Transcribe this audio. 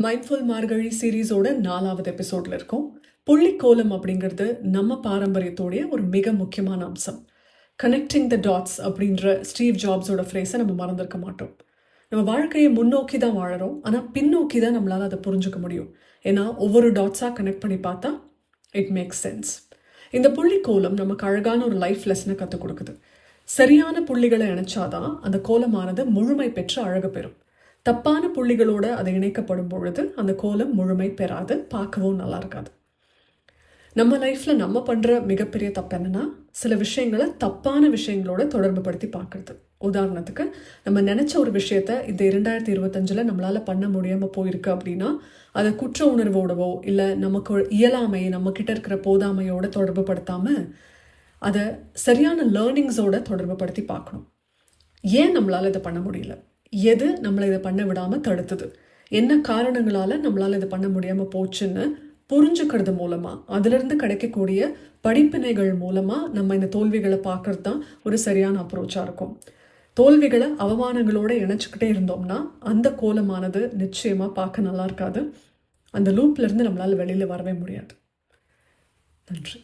Mindful மார்கழி சீரீஸோட 4வது எபிசோட்ல இருக்கோம். புள்ளிக்கோலம் அப்படிங்கிறது நம்ம பாரம்பரியத்தோடைய ஒரு மிக முக்கியமான அம்சம். கனெக்டிங் த டாட்ஸ் அப்படின்ற ஸ்டீவ் ஜாப்ஸோட ஃப்ரேஸை நம்ம மறந்துருக்க மாட்டோம். நம்ம வாழ்க்கையை முன்னோக்கி தான் வாழறோம், ஆனால் பின்னோக்கி தான் நம்மளால் அதை புரிஞ்சுக்க முடியும். ஏன்னா ஒவ்வொரு டாட்ஸாக கனெக்ட் பண்ணி பார்த்தா இட் மேக்ஸ் சென்ஸ். இந்த புள்ளிக்கோலம் நமக்கு அழகான ஒரு லைஃப் லெசனை கற்றுக் கொடுக்குது. சரியான புள்ளிகளை இணைச்சாதான் அந்த கோலமானது முழுமை பெற்று அழகு பெறும். தப்பான புள்ளிகளோட அது இணைக்கப்படும் பொழுது அந்த கோலம் முழுமை பெறாது, பார்க்கவும் நல்லா இருக்காது. நம்ம லைஃப்பில் நம்ம பண்ணுற மிகப்பெரிய தப்பு என்னென்னா, சில விஷயங்களை தப்பான விஷயங்களோட தொடர்பு படுத்தி பார்க்குறது. உதாரணத்துக்கு, நம்ம நினச்ச ஒரு விஷயத்த இந்த 2025 நம்மளால் பண்ண முடியாமல் போயிருக்கு அப்படின்னா, அதை குற்ற உணர்வோடவோ இல்லை நமக்கு இயலாமை, நம்மக்கிட்ட இருக்கிற போதாமையோட தொடர்பு படுத்தாமல் அதை சரியான லேர்னிங்ஸோட தொடர்பு படுத்தி பார்க்கணும். ஏன் நம்மளால் இதை பண்ண முடியல, எது நம்மளை இதை பண்ண விடாமல் தடுத்தது, என்ன காரணங்களால் நம்மளால் இதை பண்ண முடியாமல் போச்சுன்னு புரிஞ்சுக்கிறது மூலமாக, அதிலிருந்து கிடைக்கக்கூடிய படிப்பினைகள் மூலமாக நம்ம இந்த தோல்விகளை பார்க்கறது தான் ஒரு சரியான அப்ரோச்சாக இருக்கும். தோல்விகளை அவமானங்களோடு இணைச்சிக்கிட்டே இருந்தோம்னா அந்த கோலமானது நிச்சயமாக பார்க்க நல்லா இருக்காது. அந்த லூப்லேருந்து நம்மளால் வெளியில் வரவே முடியாது. நன்றி.